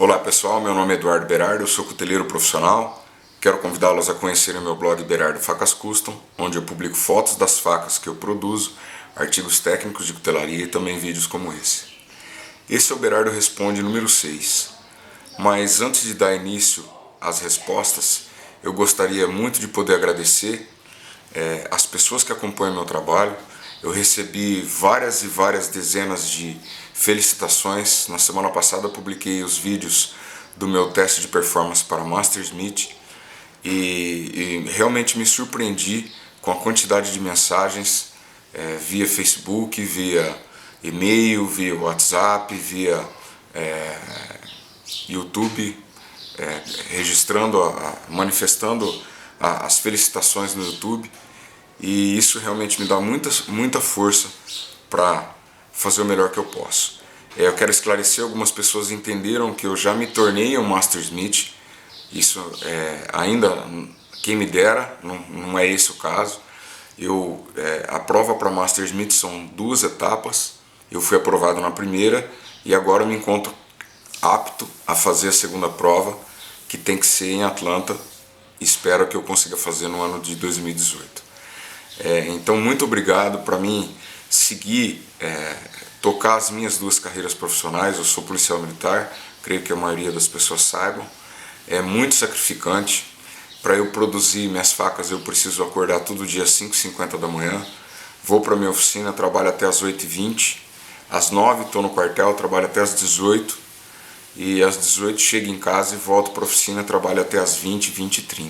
Olá pessoal, meu nome é Eduardo Berardo, eu sou cuteleiro profissional. Quero convidá-los a conhecerem o meu blog Berardo Facas Custom, onde eu publico fotos das facas que eu produzo, artigos técnicos de cutelaria e também vídeos como esse. Esse é o Berardo Responde número 6. Mas antes de dar início às respostas, eu gostaria muito de poder agradecer as pessoas que acompanham meu trabalho. Eu recebi várias e várias dezenas de felicitações. Na semana passada eu publiquei os vídeos do meu teste de performance para Mastersmith e realmente me surpreendi com a quantidade de mensagens via Facebook, via e-mail, via WhatsApp, via YouTube, registrando, manifestando as felicitações no YouTube. E isso realmente me dá muita força para fazer o melhor que eu posso. Eu quero esclarecer, algumas pessoas entenderam que eu já me tornei um Mastersmith. Isso ainda, quem me dera, não é esse o caso. A prova para Mastersmith são 2 etapas. Eu fui aprovado na primeira e agora eu me encontro apto a fazer a segunda prova, que tem que ser em Atlanta. Espero que eu consiga fazer no ano de 2018. Então, muito obrigado. Para mim seguir, tocar as minhas 2 carreiras profissionais. Eu sou policial militar, creio que a maioria das pessoas saibam. É muito sacrificante. Para eu produzir minhas facas eu preciso acordar todo dia às 5h50 da manhã. Vou para minha oficina, trabalho até às 8h20. Às 9h estou no quartel, trabalho até às 18h. E às 18h chego em casa e volto para a oficina, trabalho até às 20h, 20h30.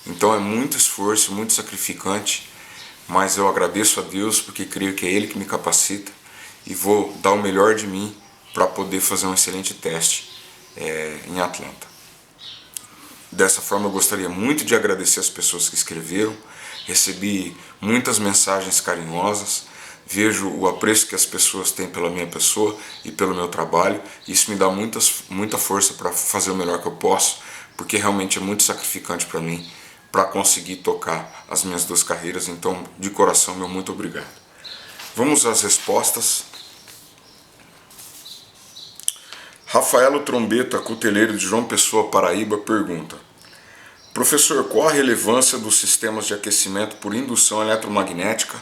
Então é muito esforço, muito sacrificante. Mas eu agradeço a Deus porque creio que é Ele que me capacita e vou dar o melhor de mim para poder fazer um excelente teste em Atlanta. Dessa forma eu gostaria muito de agradecer as pessoas que escreveram. Recebi muitas mensagens carinhosas, vejo o apreço que as pessoas têm pela minha pessoa e pelo meu trabalho. Isso me dá muita força para fazer o melhor que eu posso, porque realmente é muito sacrificante para mim para conseguir tocar as minhas 2 carreiras. Então, de coração, meu muito obrigado. Vamos às respostas. Rafaelo Trombeta, cuteleiro de João Pessoa, Paraíba, pergunta: professor, qual a relevância dos sistemas de aquecimento por indução eletromagnética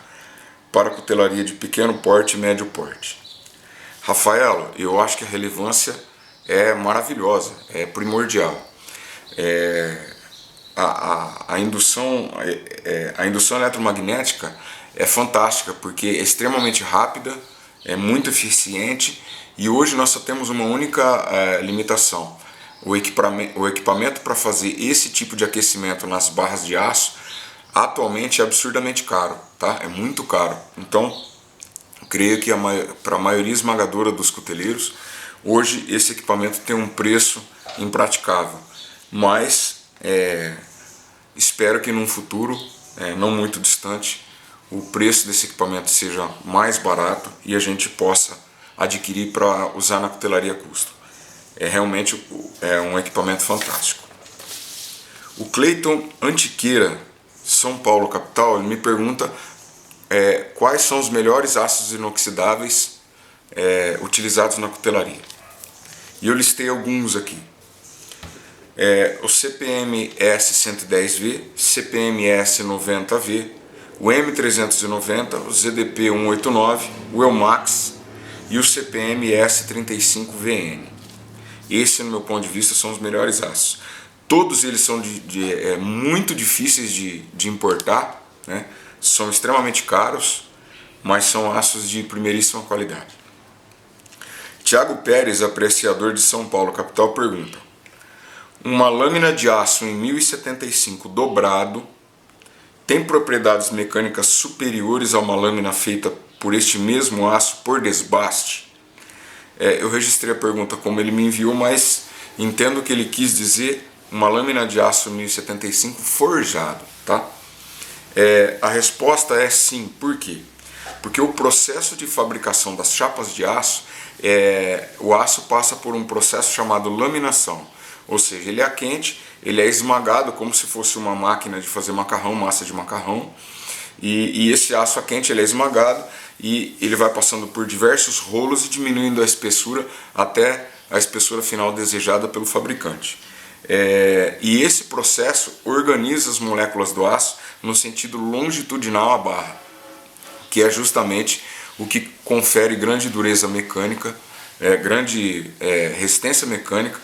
para cutelaria de pequeno porte e médio porte? Rafaelo, eu acho que a relevância é maravilhosa, é primordial. A indução eletromagnética é fantástica porque é extremamente rápida, é muito eficiente e hoje nós só temos uma única limitação. O equipamento para fazer esse tipo de aquecimento nas barras de aço atualmente é absurdamente caro, tá? É muito caro. Então, creio que para a maioria esmagadora dos cuteleiros, hoje esse equipamento tem um preço impraticável. Mas espero que num futuro não muito distante o preço desse equipamento seja mais barato e a gente possa adquirir para usar na cutelaria custom. Realmente um equipamento fantástico. O Cleiton Antiqueira, São Paulo capital, ele me pergunta quais são os melhores aços inoxidáveis utilizados na cutelaria. E eu listei alguns aqui. O CPM S110V, CPM S90V, o M390, o ZDP 189, o EUMAX e o CPM S35VN. Esse, no meu ponto de vista, são os melhores aços. Todos eles são muito difíceis de importar, né? São extremamente caros, mas são aços de primeiríssima qualidade. Tiago Pérez, apreciador de São Paulo capital, pergunta: uma lâmina de aço em 1075 dobrado tem propriedades mecânicas superiores a uma lâmina feita por este mesmo aço por desbaste? Eu registrei a pergunta como ele me enviou, mas entendo que ele quis dizer uma lâmina de aço 1075 forjado, tá? A resposta é sim. Por quê? Porque o processo de fabricação das chapas de aço, o aço passa por um processo chamado laminação. Ou seja, ele é quente, ele é esmagado como se fosse uma máquina de fazer macarrão, massa de macarrão. E esse aço a quente ele é esmagado e ele vai passando por diversos rolos e diminuindo a espessura até a espessura final desejada pelo fabricante. E esse processo organiza as moléculas do aço no sentido longitudinal à barra, que é justamente o que confere grande dureza mecânica, grande resistência mecânica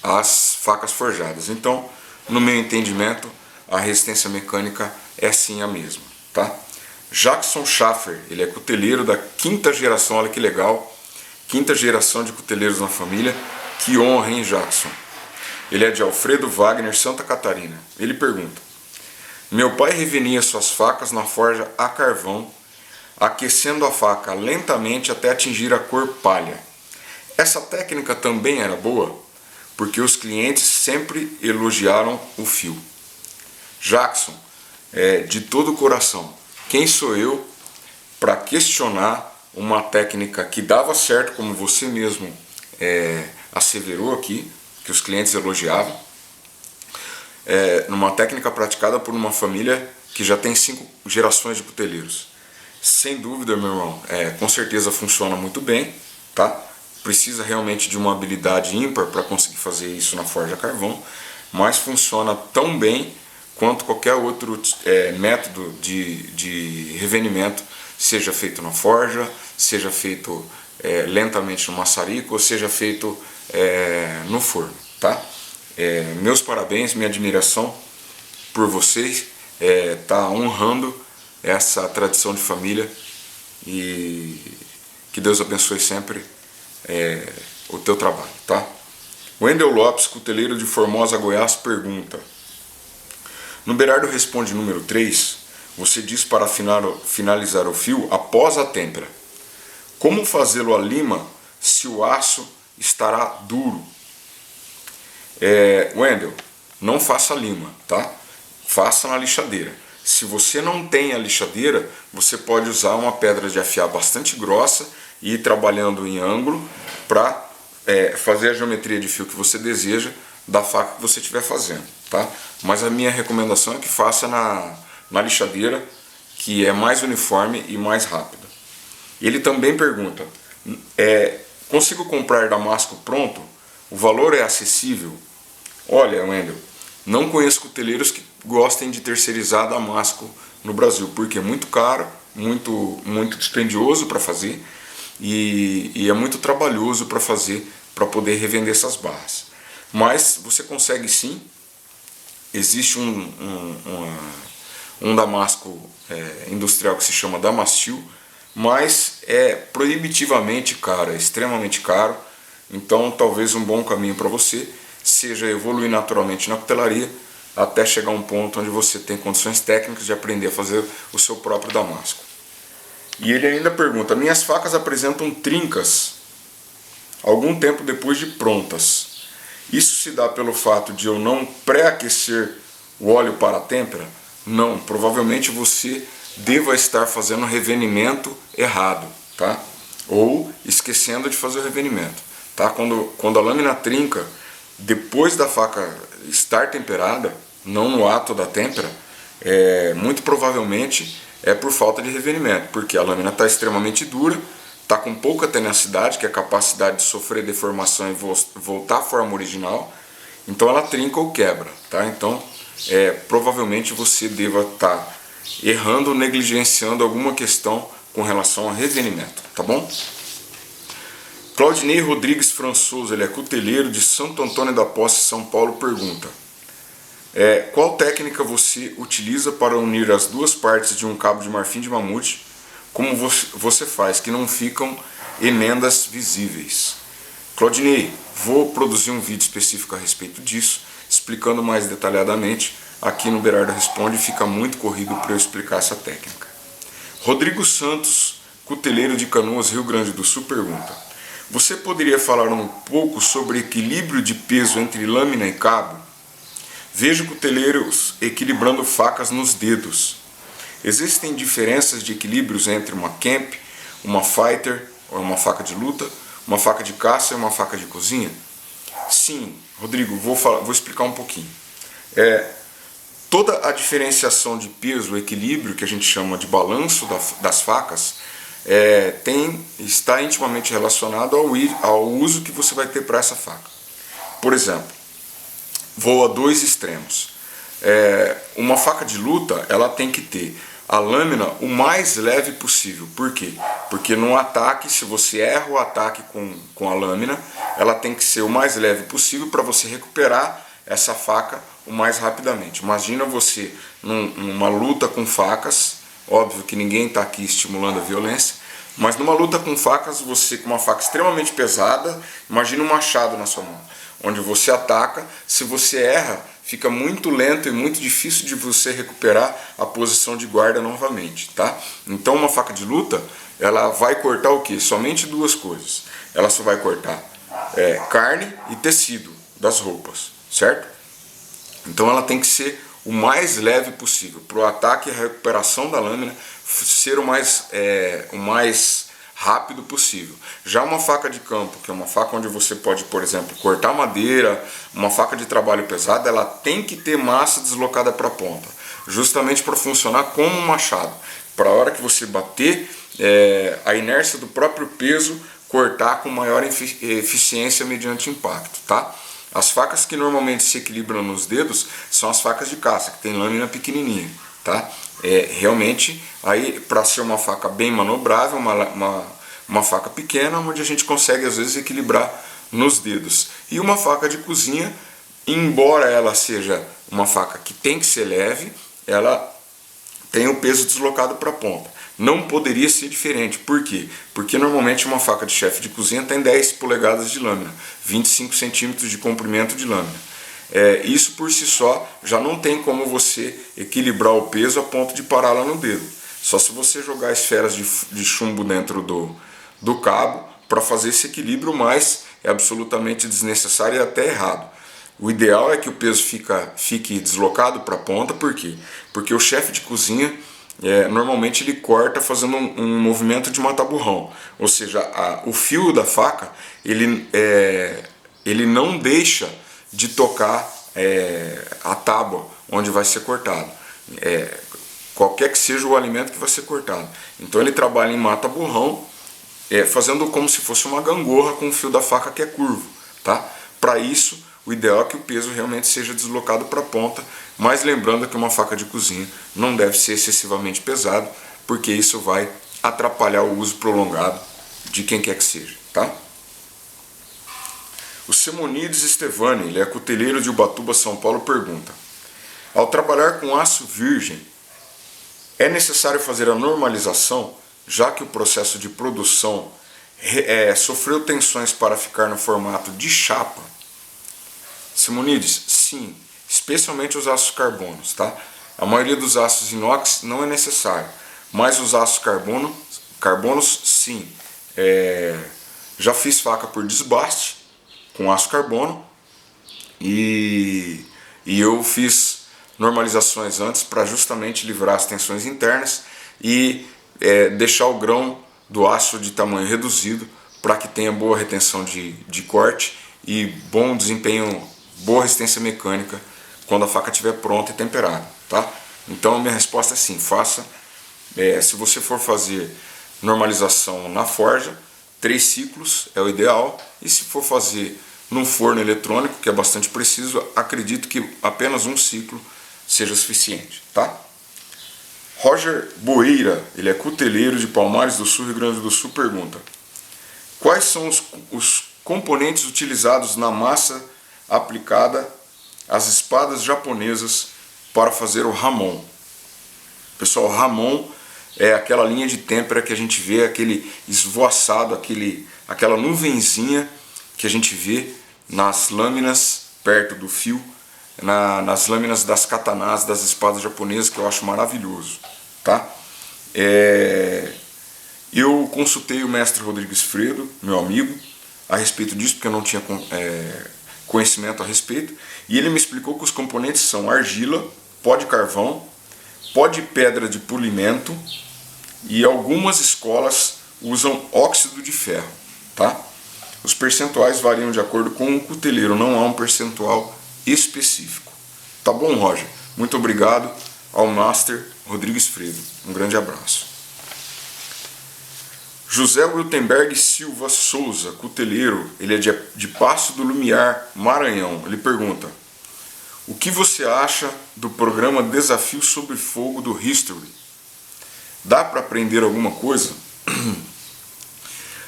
às facas forjadas. Então, no meu entendimento, a resistência mecânica é sim a mesma, tá? Jackson Schaffer, ele é cuteleiro da 5ª geração, olha que legal, 5ª geração de cuteleiros na família. Que honra, hein, Jackson? Ele é de Alfredo Wagner, Santa Catarina. Ele pergunta: meu pai revenia suas facas na forja a carvão, aquecendo a faca lentamente até atingir a cor palha. Essa técnica também era boa, porque os clientes sempre elogiaram o fio. Jackson, de todo o coração, quem sou eu para questionar uma técnica que dava certo, como você mesmo asseverou aqui, que os clientes elogiavam, numa técnica praticada por uma família que já tem 5 gerações de cuteleiros. Sem dúvida, meu irmão, com certeza funciona muito bem, tá? Precisa realmente de uma habilidade ímpar para conseguir fazer isso na forja a carvão, mas funciona tão bem quanto qualquer outro método de revenimento, seja feito na forja, seja feito lentamente no maçarico, ou seja feito no forno, tá? Meus parabéns, minha admiração por vocês, tá honrando essa tradição de família, e que Deus abençoe sempre o teu trabalho, tá? Wendel Lopes, cuteleiro de Formosa, Goiás, pergunta: no Berardo Responde número 3, você diz para finalizar o fio após a têmpera. Como fazê-lo a lima se o aço estará duro? Wendel, não faça lima, tá? Faça na lixadeira. Se você não tem a lixadeira, você pode usar uma pedra de afiar bastante grossa e ir trabalhando em ângulo para fazer a geometria de fio que você deseja da faca que você estiver fazendo, tá? Mas a minha recomendação é que faça na lixadeira, que é mais uniforme e mais rápida. Ele também pergunta: consigo comprar damasco pronto? O valor é acessível? Olha, Wendel, não conheço cuteleiros que gostem de terceirizar damasco no Brasil, porque é muito caro, muito dispendioso para fazer, e é muito trabalhoso para fazer, para poder revender essas barras. Mas você consegue sim. Existe um damasco industrial que se chama Damastil, mas é proibitivamente caro, é extremamente caro. Então talvez um bom caminho para você seja evoluir naturalmente na cutelaria, até chegar a um ponto onde você tem condições técnicas de aprender a fazer o seu próprio damasco. E ele ainda pergunta: minhas facas apresentam trincas algum tempo depois de prontas. Isso se dá pelo fato de eu não pré-aquecer o óleo para a têmpera? Não, provavelmente você deva estar fazendo o revenimento errado, tá? Ou esquecendo de fazer o revenimento, tá? Quando a lâmina trinca depois da faca estar temperada, não no ato da têmpera, muito provavelmente é por falta de revenimento, porque a lâmina está extremamente dura, está com pouca tenacidade, que é a capacidade de sofrer deformação e voltar à forma original, então ela trinca ou quebra, tá? Então provavelmente você deva estar errando ou negligenciando alguma questão com relação ao revenimento, tá bom? Claudinei Rodrigues Françoso, ele é cuteleiro de Santo Antônio da Posse, São Paulo, pergunta: qual técnica você utiliza para unir as duas partes de um cabo de marfim de mamute, como você faz, que não ficam emendas visíveis? Claudinei, vou produzir um vídeo específico a respeito disso, explicando mais detalhadamente. Aqui no Berardo Responde fica muito corrido para eu explicar essa técnica. Rodrigo Santos, cuteleiro de Canoas, Rio Grande do Sul, pergunta: você poderia falar um pouco sobre equilíbrio de peso entre lâmina e cabo? Vejo cuteleiros equilibrando facas nos dedos. Existem diferenças de equilíbrios entre uma Kemp, uma Fighter, ou uma faca de luta, uma faca de caça e uma faca de cozinha? Sim, Rodrigo, vou explicar um pouquinho. Toda a diferenciação de peso, o equilíbrio que a gente chama de balanço das facas, está intimamente relacionado ao uso que você vai ter para essa faca. Por exemplo, vou a dois extremos. Uma faca de luta, ela tem que ter a lâmina o mais leve possível. Por quê? Porque no ataque, se você erra o ataque com a lâmina, ela tem que ser o mais leve possível para você recuperar essa faca o mais rapidamente. Imagina você numa luta com facas, óbvio que ninguém está aqui estimulando a violência, mas numa luta com facas, você com uma faca extremamente pesada, imagina um machado na sua mão, onde você ataca, se você erra, fica muito lento e muito difícil de você recuperar a posição de guarda novamente, tá? Então uma faca de luta, ela vai cortar o quê? Somente duas coisas. Ela só vai cortar carne e tecido das roupas, certo? Então ela tem que ser o mais leve possível, para o ataque e a recuperação da lâmina ser o mais rápido possível. Já uma faca de campo, que é uma faca onde você pode, por exemplo, cortar madeira, uma faca de trabalho pesado, ela tem que ter massa deslocada para a ponta, justamente para funcionar como um machado, para a hora que você bater, a inércia do próprio peso cortar com maior eficiência mediante impacto, tá? As facas que normalmente se equilibram nos dedos são as facas de caça, que tem lâmina pequenininha, tá? Realmente, aí para ser uma faca bem manobrável, uma faca pequena, onde a gente consegue às vezes equilibrar nos dedos. E uma faca de cozinha, embora ela seja uma faca que tem que ser leve, ela tem o peso deslocado para a ponta. Não poderia ser diferente. Por quê? Porque normalmente uma faca de chefe de cozinha tem 10 polegadas de lâmina, 25 centímetros de comprimento de lâmina. Isso por si só já não tem como você equilibrar o peso a ponto de parar lá no dedo. Só se você jogar esferas de chumbo dentro do cabo para fazer esse equilíbrio, mas é absolutamente desnecessário e até errado. O ideal é que o peso fique deslocado para a ponta. Por quê? Porque o chefe de cozinha normalmente ele corta fazendo um movimento de mata-burrão, ou seja, o fio da faca ele não deixa de tocar a tábua onde vai ser cortado, qualquer que seja o alimento que vai ser cortado. Então ele trabalha em mata-burrão, fazendo como se fosse uma gangorra com o fio da faca que é curvo, tá? Para isso, o ideal é que o peso realmente seja deslocado para a ponta, mas lembrando que uma faca de cozinha não deve ser excessivamente pesado, porque isso vai atrapalhar o uso prolongado de quem quer que seja, tá? O Simonides Stevani, ele é cuteleiro de Ubatuba, São Paulo, pergunta: ao trabalhar com aço virgem, é necessário fazer a normalização, já que o processo de produção sofreu tensões para ficar no formato de chapa? Simonides, sim, especialmente os aços carbonos, tá? A maioria dos aços inox não é necessário, mas os aços carbonos sim. Já fiz faca por desbaste com aço carbono e eu fiz normalizações antes para justamente livrar as tensões internas e deixar o grão do aço de tamanho reduzido para que tenha boa retenção de corte e bom desempenho, boa resistência mecânica quando a faca estiver pronta e temperada, tá? Então a minha resposta é sim, faça. Se você for fazer normalização na forja, 3 ciclos é o ideal, e se for fazer num forno eletrônico, que é bastante preciso, acredito que apenas um ciclo seja suficiente, tá? Roger Boeira, ele é cuteleiro de Palmares do Sul, Rio Grande do Sul, pergunta: quais são os componentes utilizados na massa aplicada às espadas japonesas para fazer o Hamon? Pessoal, o Hamon é aquela linha de têmpera que a gente vê, aquele esvoaçado, aquela nuvenzinha que a gente vê nas lâminas perto do fio, nas lâminas das katanás, das espadas japonesas, que eu acho maravilhoso, tá? Eu consultei o mestre Rodrigues Fredo, meu amigo, a respeito disso, porque eu não tinha conhecimento a respeito, e ele me explicou que os componentes são argila, pó de carvão, pó de pedra de polimento, e algumas escolas usam óxido de ferro, tá? Os percentuais variam de acordo com o cuteleiro, não há um percentual específico. Tá bom, Roger? Muito obrigado ao Master Rodrigues Fredo. Um grande abraço. José Wiltenberg Silva Souza, cuteleiro, ele é de Passo do Lumiar, Maranhão. Ele pergunta: o que você acha do programa Desafio Sobre Fogo do History? Dá para aprender alguma coisa?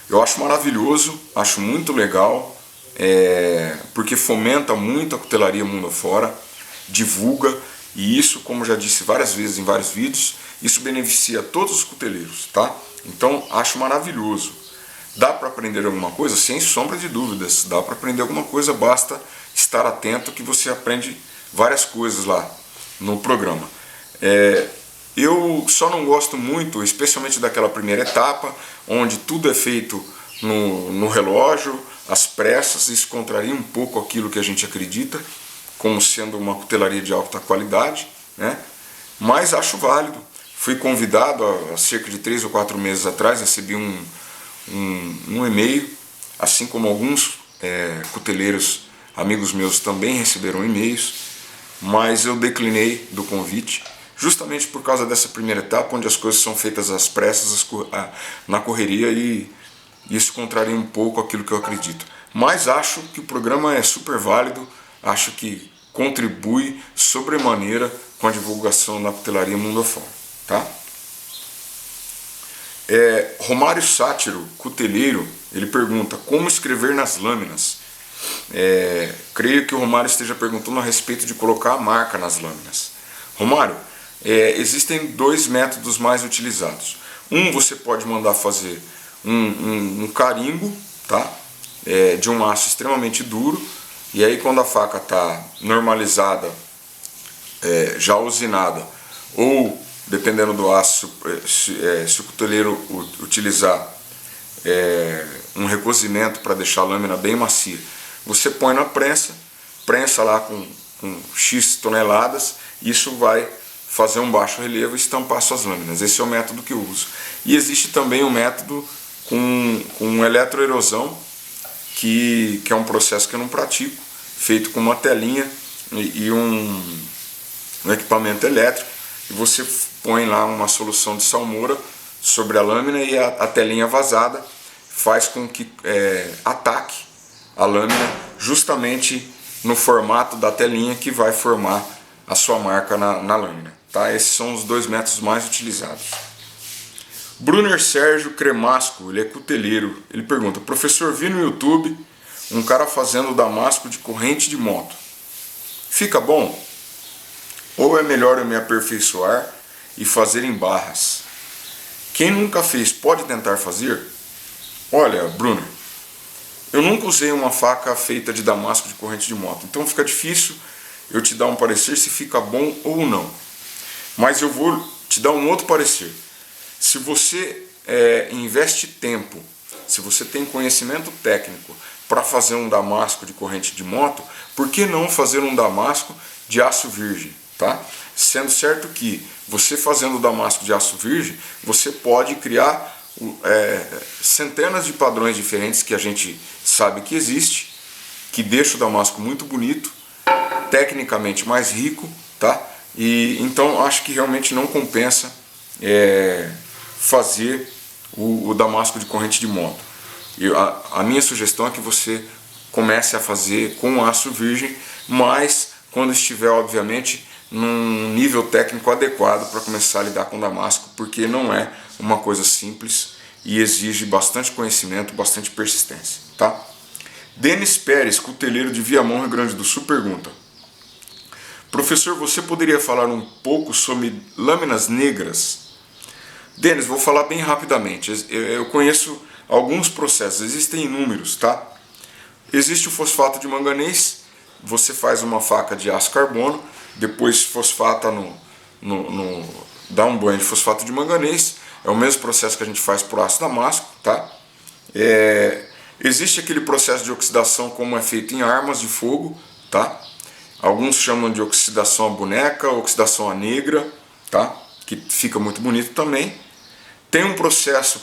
Eu acho maravilhoso, acho muito legal, porque fomenta muito a cutelaria mundo afora, divulga, e isso, como já disse várias vezes em vários vídeos, isso beneficia todos os cuteleiros, tá? Então, acho maravilhoso. Dá para aprender alguma coisa? Sem sombra de dúvidas, dá para aprender alguma coisa, basta estar atento que você aprende várias coisas lá no programa. Eu só não gosto muito, especialmente daquela primeira etapa, onde tudo é feito no relógio, às pressas. Isso contraria um pouco aquilo que a gente acredita, como sendo uma cutelaria de alta qualidade, né? Mas acho válido. Fui convidado há cerca de 3 ou 4 meses atrás, recebi um e-mail, assim como alguns cuteleiros amigos meus também receberam e-mails, mas eu declinei do convite, justamente por causa dessa primeira etapa, onde as coisas são feitas às pressas, na correria, e isso contraria um pouco aquilo que eu acredito. Mas acho que o programa é super válido, acho que contribui sobremaneira com a divulgação da cutelaria mundo afora, tá? Romário Sátiro, cuteleiro, ele pergunta: como escrever nas lâminas? Creio que o Romário esteja perguntando a respeito de colocar a marca nas lâminas. Romário, existem 2 métodos mais utilizados. Você pode mandar fazer um carimbo, tá? De um aço extremamente duro, e aí quando a faca está normalizada, já usinada, ou dependendo do aço, se o cuteleiro utilizar um recozimento para deixar a lâmina bem macia, você põe na prensa lá com X toneladas, isso vai fazer um baixo relevo e estampar suas lâminas. Esse é o método que eu uso. E existe também um método com eletroerosão, que é um processo que eu não pratico, feito com uma telinha e um equipamento elétrico, e você põe lá uma solução de salmoura sobre a lâmina, e a telinha vazada faz com que ataque a lâmina justamente no formato da telinha que vai formar a sua marca na lâmina, tá? Esses são os 2 métodos mais utilizados. Brunner Sérgio Cremasco, ele é cuteleiro, ele pergunta: professor, vi no YouTube um cara fazendo damasco de corrente de moto, fica bom? Ou é melhor eu me aperfeiçoar e fazer em barras? Quem nunca fez pode tentar fazer? Olha, Bruno, eu nunca usei uma faca feita de damasco de corrente de moto, então fica difícil eu te dar um parecer se fica bom ou não. Mas eu vou te dar um outro parecer. Se você investe tempo, se você tem conhecimento técnico para fazer um damasco de corrente de moto, por que não fazer um damasco de aço virgem? Tá? Sendo certo que você fazendo o damasco de aço virgem, você pode criar centenas de padrões diferentes que a gente sabe que existe, que deixa o damasco muito bonito, tecnicamente mais rico, tá? E então acho que realmente não compensa fazer o damasco de corrente de moto. A minha sugestão é que você comece a fazer com aço virgem, mas quando estiver, obviamente, num nível técnico adequado para começar a lidar com damasco, porque não é uma coisa simples e exige bastante conhecimento, bastante persistência, tá? Denis Pérez, cuteleiro de Viamão, Rio Grande do Sul, pergunta: professor, você poderia falar um pouco sobre lâminas negras? Denis, vou falar bem rapidamente. Eu conheço alguns processos, existem inúmeros, tá? Existe o fosfato de manganês, você faz uma faca de aço carbono, depois fosfata dá um banho de fosfato de manganês, é o mesmo processo que a gente faz por aço damasco, tá? Existe aquele processo de oxidação como é feito em armas de fogo, tá? Alguns chamam de oxidação à boneca, oxidação à negra, tá? Que fica muito bonito também. Tem um processo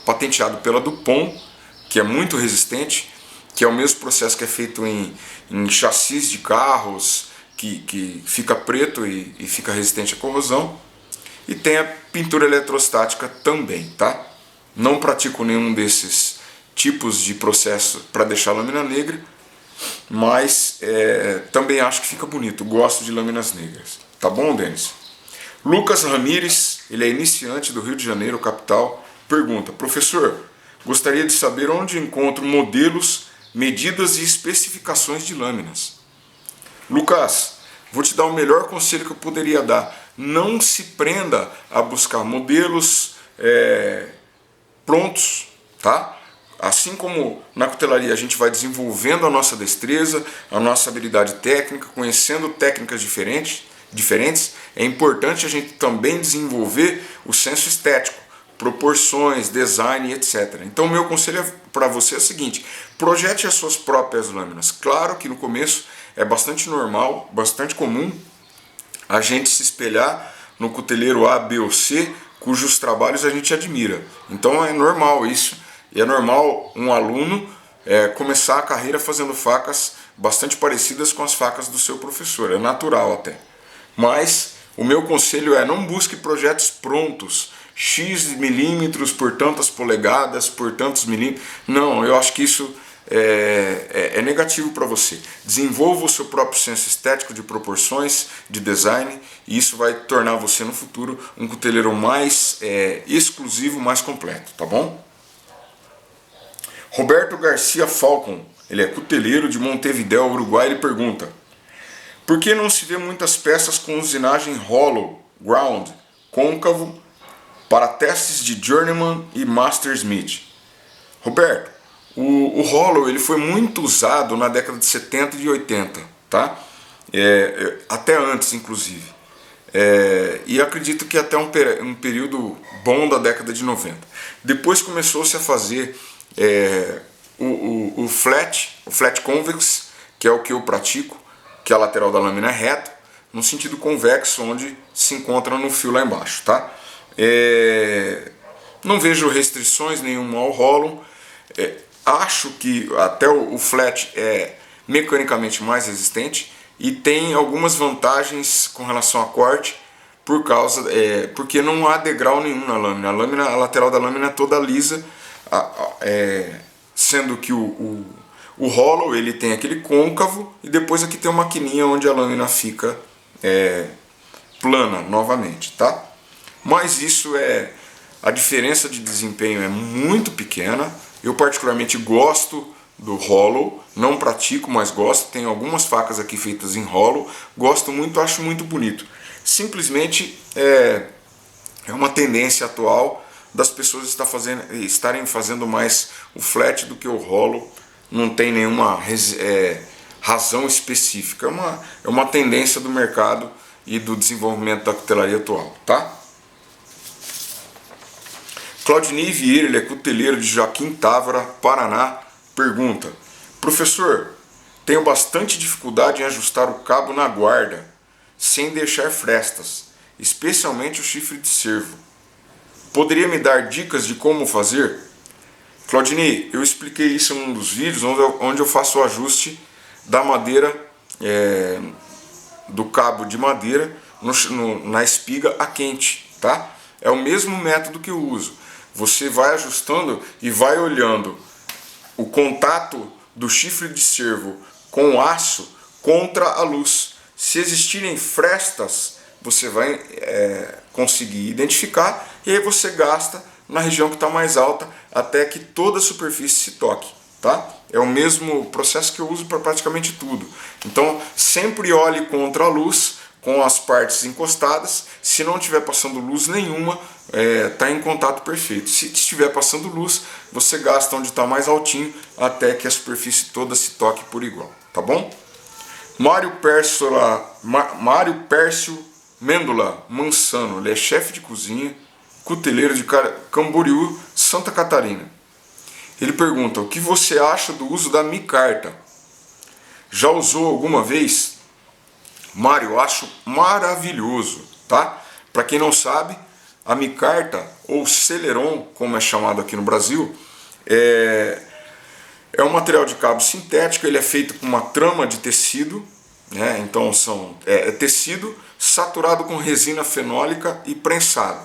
patenteado pela Dupont, que é muito resistente, que é o mesmo processo que é feito em chassis de carros, que fica preto e fica resistente à corrosão. e tem a pintura eletrostática também, tá? Não pratico nenhum desses tipos de processo para deixar a lâmina negra, mas também acho que fica bonito, gosto de lâminas negras. Tá bom, Denis? Lucas Ramires, ele é iniciante do Rio de Janeiro, capital, pergunta: professor, gostaria de saber onde encontro modelos, medidas e especificações de lâminas. Lucas, vou te dar o melhor conselho que eu poderia dar. Não se prenda a buscar modelos prontos, tá? Assim como na cutelaria a gente vai desenvolvendo a nossa destreza, a nossa habilidade técnica, conhecendo técnicas diferentes, é importante a gente também desenvolver o senso estético, proporções, design, etc. Então, o meu conselho para você é o seguinte: projete as suas próprias lâminas. Claro que no começo é bastante normal, bastante comum a gente se espelhar no cuteleiro A, B ou C, cujos trabalhos a gente admira. Então é normal isso, e é normal um aluno começar a carreira fazendo facas bastante parecidas com as facas do seu professor, é natural até. Mas o meu conselho é: não busque projetos prontos, X milímetros por tantas polegadas, por tantos milímetros. Não, eu acho que isso é negativo para você. Desenvolva o seu próprio senso estético de proporções, de design, e isso vai tornar você no futuro um cuteleiro mais exclusivo, mais completo, tá bom? Roberto Garcia Falcon, ele é cuteleiro de Montevidéu, Uruguai, ele pergunta: por que não se vê muitas peças com usinagem hollow, ground, côncavo, para testes de Journeyman e Master Smith? Roberto, o hollow ele foi muito usado na década de 70 e de 80, tá? Até antes, inclusive. E acredito que até um período bom da década de 90. Depois começou-se a fazer o flat convex, que é o que eu pratico, que a lateral da lâmina é reta, no sentido convexo, onde se encontra no fio lá embaixo, tá? Não vejo restrições nenhuma ao hollow. Acho que até o flat é mecanicamente mais resistente e tem algumas vantagens com relação a corte, porque não há degrau nenhum na lâmina. A lateral da lâmina é toda lisa, sendo que o hollow ele tem aquele côncavo e depois aqui tem uma maquininha onde a lâmina fica plana novamente, tá? Mas a diferença de desempenho é muito pequena. Eu particularmente gosto do hollow, não pratico, mas gosto. Tem algumas facas aqui feitas em hollow, gosto muito, acho muito bonito. Simplesmente é uma tendência atual das pessoas estarem fazendo mais o flat do que o hollow. Não tem nenhuma razão específica, é uma tendência do mercado e do desenvolvimento da cutelaria atual, tá? Claudinei Vieira, ele é cuteleiro de Joaquim Távora, Paraná, pergunta: professor, tenho bastante dificuldade em ajustar o cabo na guarda, sem deixar frestas, especialmente o chifre de cervo. Poderia me dar dicas de como fazer? Claudinei, eu expliquei isso em um dos vídeos onde eu faço o ajuste da madeira, do cabo de madeira na espiga a quente, tá? É o mesmo método que eu uso. Você vai ajustando e vai olhando o contato do chifre de cervo com o aço contra a luz. Se existirem frestas, você vai conseguir identificar, e aí você gasta na região que está mais alta até que toda a superfície se toque, tá? É o mesmo processo que eu uso para praticamente tudo. Então sempre olhe contra a luz, com as partes encostadas. Se não estiver passando luz nenhuma, está em contato perfeito. Se estiver passando luz, você gasta onde está mais altinho até que a superfície toda se toque por igual, tá bom? Mário Pércio Mêndola Mansano, ele é chefe de cozinha, cuteleiro de Camboriú, Santa Catarina. Ele pergunta: o que você acha do uso da micarta? Já usou alguma vez? Mário, eu acho maravilhoso, tá? Para quem não sabe, a micarta, ou celeron, como é chamado aqui no Brasil, é um material de cabo sintético. Ele é feito com uma trama de tecido, né? Então é tecido saturado com resina fenólica e prensado.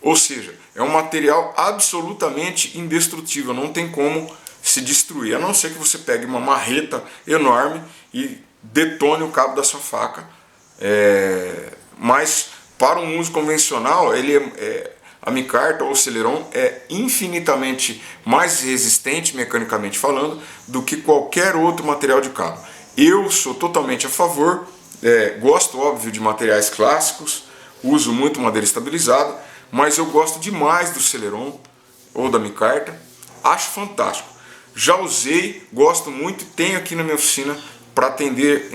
Ou seja, é um material absolutamente indestrutível, não tem como se destruir, a não ser que você pegue uma marreta enorme e detone o cabo da sua faca. Mas para um uso convencional, a micarta ou celeron é infinitamente mais resistente, mecanicamente falando, do que qualquer outro material de cabo. Eu sou totalmente a favor, gosto óbvio de materiais clássicos, uso muito madeira estabilizada, mas eu gosto demais do celeron ou da micarta, acho fantástico. Já usei, gosto muito, tenho aqui na minha oficina para atender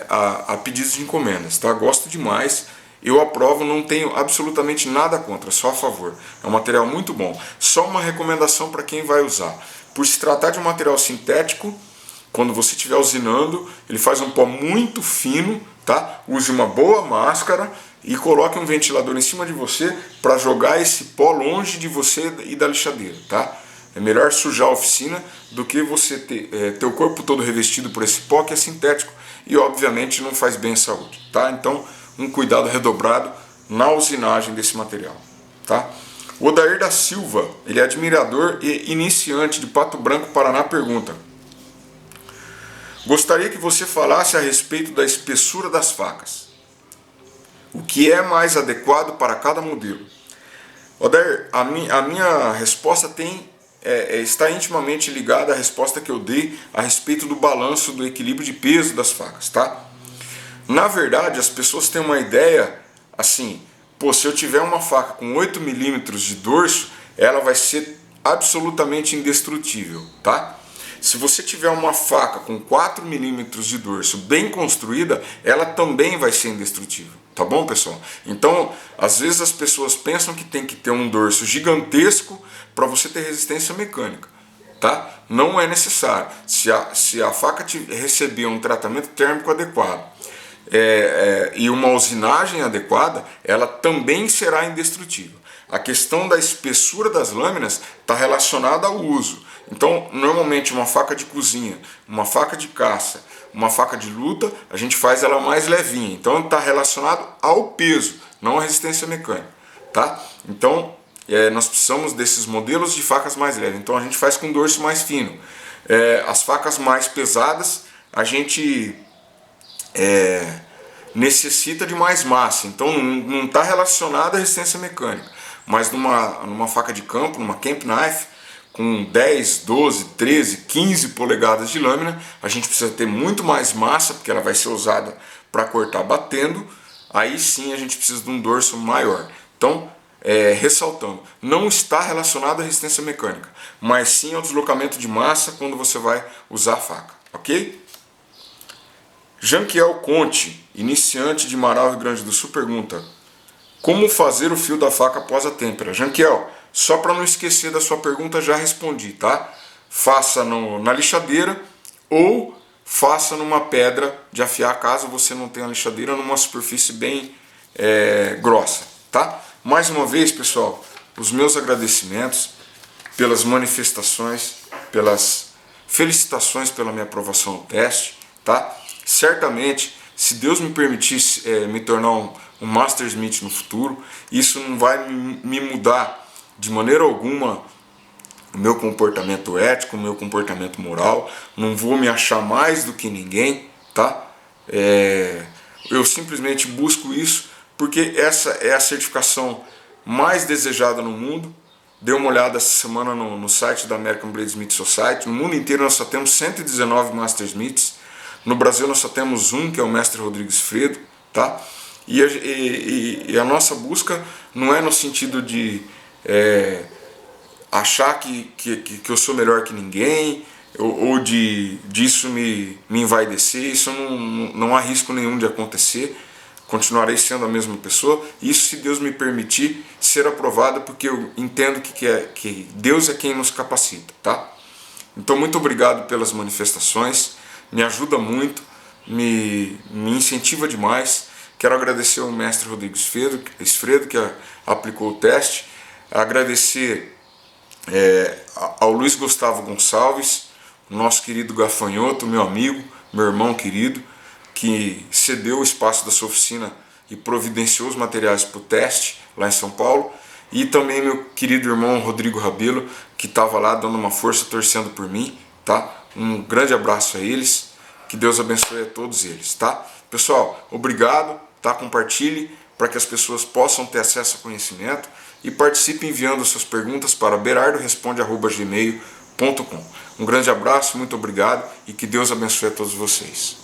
a pedidos de encomendas, tá? Gosto demais, eu aprovo, não tenho absolutamente nada contra, só a favor. É um material muito bom. Só uma recomendação para quem vai usar. Por se tratar de um material sintético, quando você estiver usinando, ele faz um pó muito fino, tá? Use uma boa máscara e coloque um ventilador em cima de você para jogar esse pó longe de você e da lixadeira, tá? É melhor sujar a oficina do que você ter o corpo todo revestido por esse pó que é sintético e obviamente não faz bem à saúde, tá? Então, um cuidado redobrado na usinagem desse material, tá? O Odair da Silva, ele é admirador e iniciante de Pato Branco, Paraná, pergunta: gostaria que você falasse a respeito da espessura das facas. O que é mais adequado para cada modelo? Odair, a minha resposta está intimamente ligada à resposta que eu dei a respeito do balanço do equilíbrio de peso das facas, tá? Na verdade, as pessoas têm uma ideia assim, pô, se eu tiver uma faca com 8 milímetros de dorso, ela vai ser absolutamente indestrutível, tá? Se você tiver uma faca com 4 milímetros de dorso bem construída, ela também vai ser indestrutível, tá bom, pessoal? Então, às vezes as pessoas pensam que tem que ter um dorso gigantesco para você ter resistência mecânica, tá? Não é necessário. Se a faca receber um tratamento térmico adequado e uma usinagem adequada, ela também será indestrutível. A questão da espessura das lâminas está relacionada ao uso. Então, normalmente uma faca de cozinha, uma faca de caça, uma faca de luta, a gente faz ela mais levinha. Então, está relacionado ao peso, não à resistência mecânica, tá? Então, nós precisamos desses modelos de facas mais leves. Então, a gente faz com dorso mais fino. As facas mais pesadas, a gente necessita de mais massa. Então, não está relacionado à resistência mecânica. Mas numa faca de campo, numa camp knife, com 10, 12, 13, 15 polegadas de lâmina, a gente precisa ter muito mais massa, porque ela vai ser usada para cortar batendo. Aí sim a gente precisa de um dorso maior. Então, ressaltando, não está relacionado à resistência mecânica, mas sim ao deslocamento de massa quando você vai usar a faca, ok? Janquiel Conte, iniciante de Marau, Rio Grande do Sul, pergunta: como fazer o fio da faca após a têmpera? Janquiel, só para não esquecer da sua pergunta, já respondi, tá? Faça na lixadeira ou faça numa pedra de afiar, caso você não tenha lixadeira, numa superfície bem grossa, tá? Mais uma vez, pessoal, os meus agradecimentos pelas manifestações, pelas felicitações pela minha aprovação no teste, tá? Certamente, se Deus me permitisse me tornar um Master Smith no futuro, isso não vai me mudar de maneira alguma o meu comportamento ético, o meu comportamento moral, não vou me achar mais do que ninguém, tá? Eu simplesmente busco isso porque essa é a certificação mais desejada no mundo. Dê uma olhada essa semana no site da American Bladesmith Society. No mundo inteiro nós só temos 119 Master Smiths. No Brasil nós só temos um, que é o Mestre Rodrigues Fredo, tá? E a nossa busca não é no sentido de achar que eu sou melhor que ninguém, ou disso me envaidecer. Isso não há risco nenhum de acontecer. Continuarei sendo a mesma pessoa. Isso, se Deus me permitir, ser aprovado, porque eu entendo que Deus é quem nos capacita, tá? Então, muito obrigado pelas manifestações. Me ajuda muito, me incentiva demais. Quero agradecer ao mestre Rodrigues Fredo, que aplicou o teste. Agradecer ao Luiz Gustavo Gonçalves, nosso querido gafanhoto, meu amigo, meu irmão querido, que cedeu o espaço da sua oficina e providenciou os materiais para o teste lá em São Paulo, e também meu querido irmão Rodrigo Rabelo, que estava lá dando uma força, torcendo por mim, tá? Um grande abraço a eles, que Deus abençoe a todos eles, tá? Pessoal, obrigado, tá? Compartilhe para que as pessoas possam ter acesso ao conhecimento e participe enviando suas perguntas para berardoresponde@gmail.com. Um grande abraço, muito obrigado e que Deus abençoe a todos vocês.